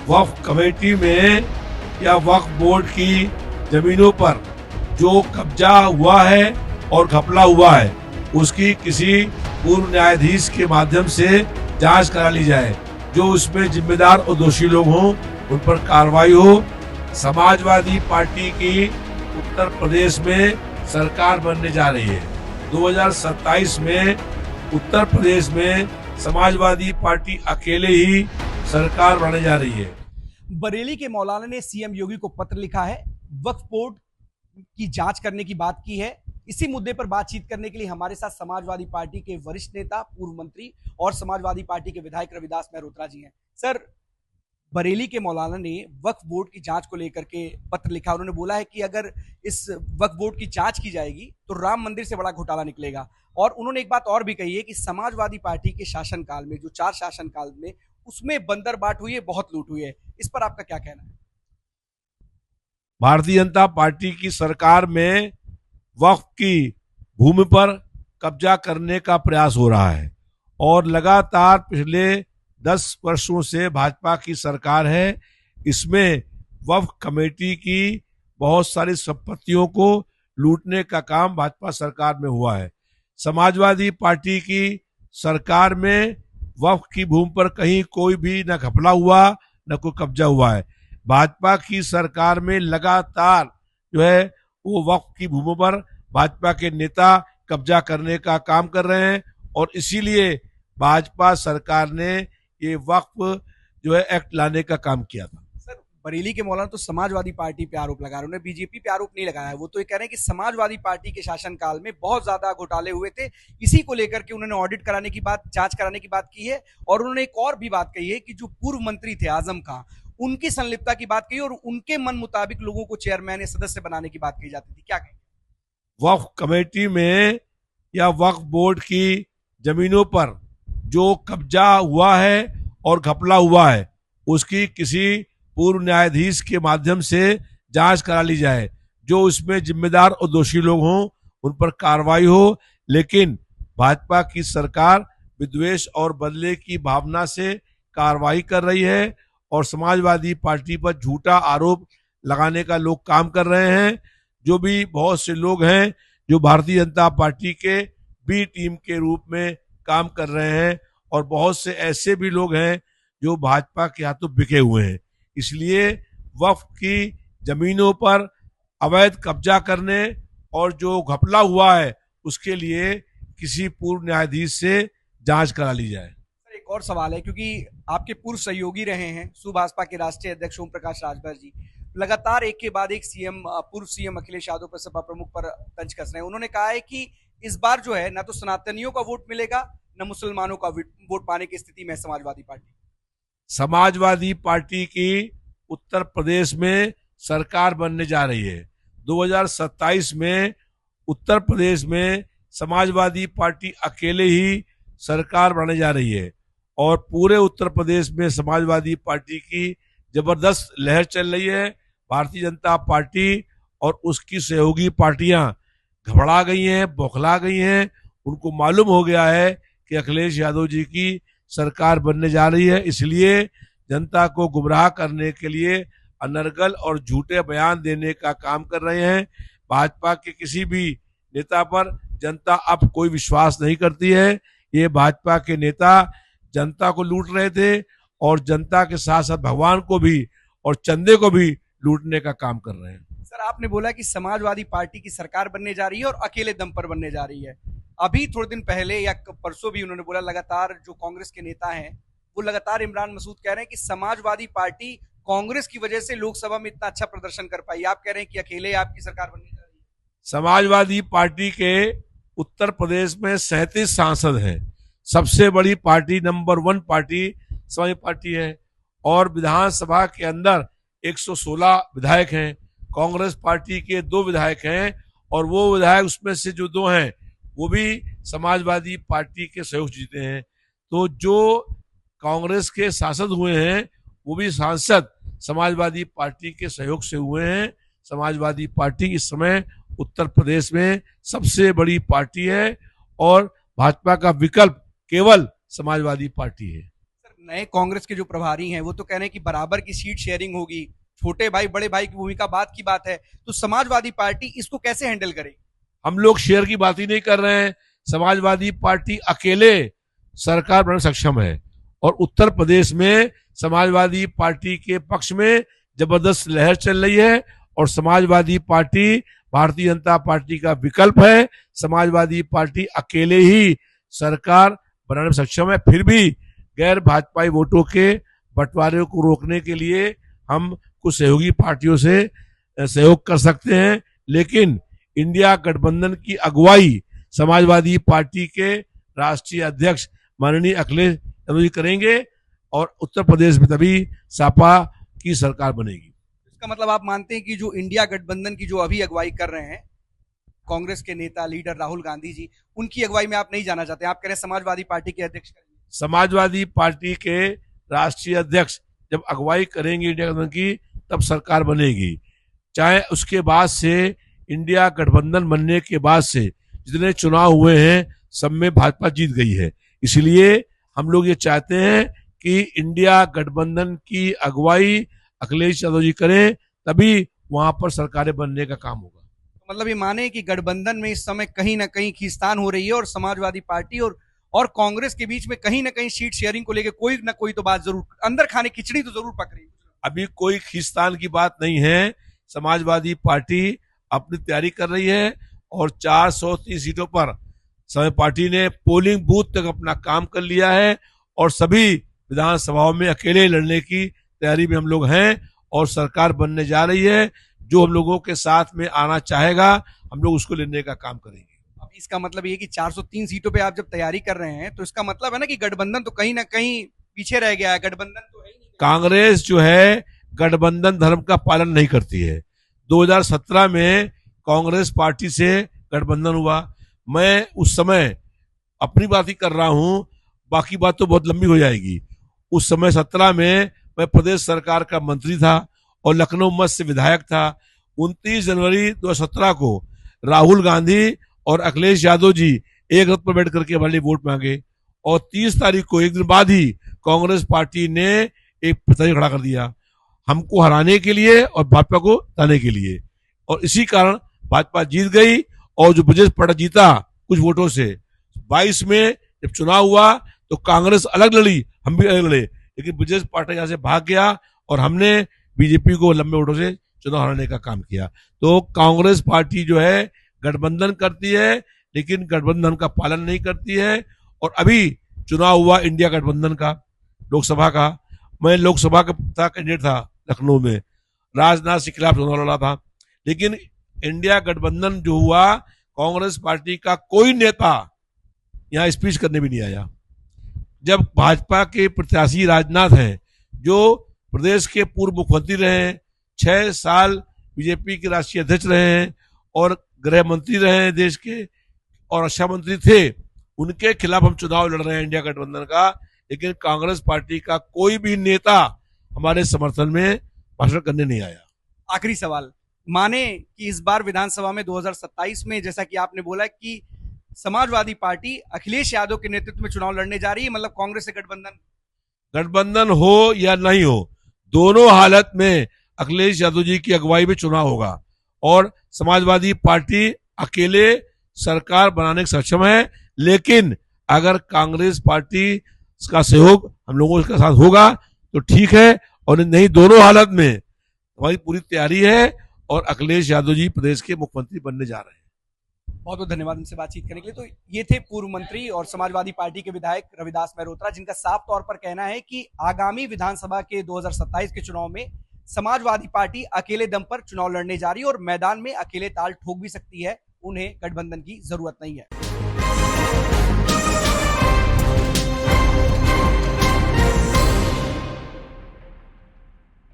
वक्फ committee में या वक्फ board की जमीनों पर जो कब्जा हुआ है और घपला हुआ है उसकी किसी पूर्व न्यायाधीश के माध्यम से जांच करा ली जाए। जो उसमें जिम्मेदार और दोषी लोग हों उन पर कार्रवाई हो। समाजवादी पार्टी की उत्तर प्रदेश में सरकार बनने जा रही है। 2027 में उत्तर प्रदेश में समाजवादी पार्टी अकेले ही सरकार बनने जा रही है। बरेली के मौलाना ने सीएम योगी को पत्र लिखा है, वक्फ बोर्ड की जांच करने की बात की है। इसी मुद्दे पर बातचीत करने के लिए हमारे साथ समाजवादी पार्टी के वरिष्ठ नेता, पूर्व मंत्री और समाजवादी पार्टी के विधायक रविदास मेहरोत्रा जी हैं। सर, बरेली के मौलाना ने वक्फ बोर्ड की जांच को लेकर के पत्र लिखा। उन्होंने बोला है कि अगर इस वक्फ बोर्ड की जांच की जाएगी तो राम मंदिर से बड़ा घोटाला निकलेगा। और उन्होंने एक बात और भी कही है कि समाजवादी पार्टी के शासनकाल में, जो 4 शासनकाल में, उसमें बंदर बाट हुई है, बहुत लूट हुई है। इस पर आपका क्या कहना है? भारतीय जनता पार्टी की सरकार में वक्फ की भूमि पर कब्जा करने का प्रयास हो रहा है और लगातार पिछले 10 वर्षों से भाजपा की सरकार है। इसमें वक्फ कमेटी की बहुत सारी संपत्तियों को लूटने का काम भाजपा सरकार में हुआ है। समाजवादी पार्टी की सरकार में वक्फ की भूमि पर कहीं कोई भी न घपला हुआ न कोई कब्जा हुआ है। भाजपा की सरकार में लगातार जो है वो वक्फ की भूमि पर भाजपा के नेता कब्जा करने का काम कर रहे हैं और इसीलिए भाजपा सरकार ने ये वक्फ जो है एक्ट लाने का काम किया था। सर, बरेली के मौलाना तो समाजवादी पार्टी पे आरोप लगा रहे हैं, उन्होंने बीजेपी पे आरोप नहीं लगाया है। वो तो ये कह रहे हैं कि समाजवादी पार्टी के शासनकाल में बहुत ज्यादा घोटाले हुए थे, इसी को लेकर के उन्होंने ऑडिट कराने की बात, जांच कराने की बात की है। और उन्होंने एक और भी बात कही है कि जो पूर्व मंत्री थे आजम खां, उनकी संलिप्तता की बात कही और उनके मन मुताबिक लोगों को चेयरमैन या सदस्य बनाने की बात कही जाती थी। क्या कहेंगे? वक्फ कमेटी में या वक्फ बोर्ड की जमीनों पर जो कब्जा हुआ है और घपला हुआ है उसकी किसी पूर्व न्यायाधीश के माध्यम से जांच करा ली जाए। जो उसमें जिम्मेदार और दोषी लोग हों उन पर कार्रवाई हो। लेकिन भाजपा की सरकार विद्वेष और बदले की भावना से कार्रवाई कर रही है और समाजवादी पार्टी पर झूठा आरोप लगाने का लोग काम कर रहे हैं। जो भी बहुत से लोग हैं जो भारतीय जनता पार्टी के बी टीम के रूप में काम कर रहे हैं और बहुत से ऐसे भी लोग हैं जो भाजपा के हाथों बिके हुए हैं। इसलिए वक्फ की जमीनों पर अवैध कब्जा करने और जो घपला हुआ है उसके लिए किसी पूर्व न्यायाधीश से जांच करा ली जाए। सर, एक और सवाल है, क्योंकि आपके पूर्व सहयोगी रहे हैं सुभाषपा के राष्ट्रीय अध्यक्ष ओम प्रकाश राजभर जी, लगातार एक के बाद एक पूर्व सीएम अखिलेश यादव पर, सपा प्रमुख पर तंज कस रहे हैं। उन्होंने कहा है कि इस बार जो है ना तो सनातनियों का वोट मिलेगा न मुसलमानों का वोट पाने की स्थिति में समाजवादी पार्टी। समाजवादी पार्टी की उत्तर प्रदेश में सरकार बनने जा रही है। 2027 में उत्तर प्रदेश में समाजवादी पार्टी अकेले ही सरकार बनने जा रही है और पूरे उत्तर प्रदेश में समाजवादी पार्टी की जबरदस्त लहर चल रही है। भारतीय जनता पार्टी और उसकी सहयोगी पार्टियां घबरा गई हैं, बौखला गई हैं। उनको मालूम हो गया है कि अखिलेश यादव जी की सरकार बनने जा रही है, इसलिए जनता को गुमराह करने के लिए अनर्गल और झूठे बयान देने का काम कर रहे हैं। भाजपा के किसी भी नेता पर जनता अब कोई विश्वास नहीं करती है। ये भाजपा के नेता जनता को लूट रहे थे और जनता के साथ साथ भगवान को भी और चंदे को भी लूटने का काम कर रहे हैं। सर, आपने बोला कि समाजवादी पार्टी की सरकार बनने जा रही है और अकेले दम पर बनने जा रही है। अभी थोड़े दिन पहले या परसों भी उन्होंने बोला, लगातार जो कांग्रेस के नेता हैं वो लगातार इमरान मसूद कह रहे हैं कि समाजवादी पार्टी कांग्रेस की वजह से लोकसभा में इतना अच्छा प्रदर्शन कर पाई। आप कह रहे हैं कि अकेले आपकी सरकार बनने जा रही है। समाजवादी पार्टी के उत्तर प्रदेश में 37 सांसद हैं। सबसे बड़ी party, number 1 party Samajwadi party है और विधानसभा के अंदर 116 विधायक हैं। कांग्रेस पार्टी के 2 विधायक हैं और वो विधायक उसमें से जो 2 हैं वो भी समाजवादी पार्टी के सहयोग जीते हैं। तो जो कांग्रेस के सांसद हुए हैं वो भी सांसद समाजवादी पार्टी के सहयोग से हुए हैं। समाजवादी पार्टी इस समय उत्तर प्रदेश में सबसे बड़ी पार्टी है और भाजपा का विकल्प केवल समाजवादी पार्टी है। नए कांग्रेस के जो प्रभारी हैं वो तो कह रहे हैं कि बराबर की सीट शेयरिंग होगी, छोटे भाई बड़े भाई की भूमिका बात की बात है, तो समाजवादी पार्टी इसको कैसे हैंडल करेगी? हम लोग शेयर की बात ही नहीं कर रहे हैं। समाजवादी पार्टी अकेले सरकार बनाने में सक्षम है और उत्तर प्रदेश में समाजवादी पार्टी के पक्ष में जबरदस्त लहर चल रही है और समाजवादी पार्टी भारतीय जनता पार्टी का विकल्प है। समाजवादी पार्टी अकेले ही सरकार बनाने में सक्षम है। फिर भी गैर भाजपाई वोटों के बंटवारे को रोकने के लिए हम कुछ सहयोगी पार्टियों से सहयोग कर सकते हैं, लेकिन इंडिया गठबंधन की अगुवाई समाजवादी पार्टी के राष्ट्रीय अध्यक्ष माननीय अखिलेश यादव जी करेंगे और उत्तर प्रदेश में तभी सपा की सरकार बनेगी। इसका मतलब आप मानते हैं कि जो इंडिया गठबंधन की जो अभी अगुवाई कर रहे हैं कांग्रेस के नेता लीडर राहुल गांधी जी, उनकी अगुवाई में आप नहीं जाना चाहते, आप कह रहे हैं समाजवादी पार्टी के अध्यक्ष करेंगे? समाजवादी पार्टी के राष्ट्रीय अध्यक्ष जब अगुवाई करेंगे इंडिया गठबंधन की तब सरकार बनेगी। चाहे उसके बाद से इंडिया गठबंधन बनने के बाद से जितने चुनाव हुए हैं सब में भाजपा जीत गई है। इसलिए हम लोग ये चाहते हैं कि इंडिया गठबंधन की अगुवाई अखिलेश यादव जी करें, तभी वहां पर सरकारें बनने का काम होगा। तो मतलब ये माने कि गठबंधन में इस समय कहीं ना कहीं खींचतान हो रही है और समाजवादी पार्टी और कांग्रेस के बीच में कहीं ना कहीं सीट शेयरिंग को लेकर कोई ना कोई तो बात जरूर अंदर खाने खिचड़ी तो जरूर पक रही है। अभी कोई खींचतान की बात नहीं है। समाजवादी पार्टी अपनी तैयारी कर रही है और 430 सीटों पर समय पार्टी ने पोलिंग बूथ तक अपना काम कर लिया है और सभी विधानसभाओं में अकेले लड़ने की तैयारी में हम लोग हैं और सरकार बनने जा रही है। जो हम लोगों के साथ में आना चाहेगा हम लोग उसको लेने का काम करेंगे। अब इसका मतलब ये कि 403 सीटों पे आप जब तैयारी कर रहे हैं तो इसका मतलब है ना कि गठबंधन तो कहीं ना कहीं पीछे रह गया है, गठबंधन तो है ही नहीं। कांग्रेस जो है गठबंधन धर्म का पालन नहीं करती है। 2017 में कांग्रेस पार्टी से गठबंधन हुआ। मैं उस समय अपनी बात ही कर रहा हूं, बाकी बात तो बहुत लंबी हो जाएगी। उस समय 17 में मैं प्रदेश सरकार का मंत्री था और लखनऊ मध्य से विधायक था। 29 जनवरी 2017 को राहुल गांधी और अखिलेश यादव जी एक रथ पर बैठ करके हमारे लिए वोट मांगे और 30 तारीख को एक दिन बाद ही कांग्रेस पार्टी ने एक प्रत्याशी खड़ा कर दिया हमको हराने के लिए और भाजपा को हटाने के लिए, और इसी कारण भाजपा जीत गई। और जो ब्रजेश पाठक जीता कुछ वोटों से। 22 में जब चुनाव हुआ तो कांग्रेस अलग लड़ी, हम भी अलग लड़े, लेकिन ब्रजेश पाठक यहाँ से भाग गया और हमने बीजेपी को लंबे वोटों से चुनाव हराने का काम किया। तो कांग्रेस पार्टी जो है गठबंधन करती है लेकिन गठबंधन का पालन नहीं करती है। और अभी चुनाव हुआ इंडिया गठबंधन का, लोकसभा का। मैं लोकसभा का कैंडिडेट था लखनऊ में, राजनाथ के खिलाफ चुनाव लड़ा था, लेकिन इंडिया गठबंधन जो हुआ कांग्रेस पार्टी का कोई नेता यहाँ स्पीच करने भी नहीं आया। जब भाजपा के प्रत्याशी राजनाथ हैं जो प्रदेश के पूर्व मुख्यमंत्री रहे हैं, 6 साल बीजेपी के राष्ट्रीय अध्यक्ष रहे हैं और गृह मंत्री रहे हैं देश के और रक्षा मंत्री थे, उनके खिलाफ हम चुनाव लड़ रहे हैं इंडिया गठबंधन का। लेकिन कांग्रेस पार्टी का कोई भी नेता हमारे समर्थन में भाषण करने नहीं आया। आखिरी सवाल, माने कि इस बार विधानसभा में 2027 में जैसा कि आपने बोला कि समाजवादी पार्टी अखिलेश यादव के नेतृत्व में चुनाव लड़ने जा रही है, मतलब कांग्रेस से गठबंधन हो या नहीं हो, दोनों हालत में अखिलेश यादव जी की अगुवाई में चुनाव होगा और समाजवादी पार्टी अकेले सरकार बनाने के सक्षम है। लेकिन अगर कांग्रेस पार्टी का सहयोग हम लोगों के साथ होगा तो ठीक है, और नहीं दोनों हालत में हमारी पूरी तैयारी है और अखिलेश यादव जी प्रदेश के मुख्यमंत्री बनने जा रहे हैं। बहुत बहुत धन्यवाद हमसे बातचीत करने के लिए। तो ये थे पूर्व मंत्री और समाजवादी पार्टी के विधायक रविदास मेहरोत्रा, जिनका साफ तौर पर कहना है कि आगामी विधानसभा के 2027 के चुनाव में समाजवादी पार्टी अकेले दम पर चुनाव लड़ने जा रही है और मैदान में अकेले ताल ठोक भी सकती है, उन्हें गठबंधन की जरूरत नहीं है।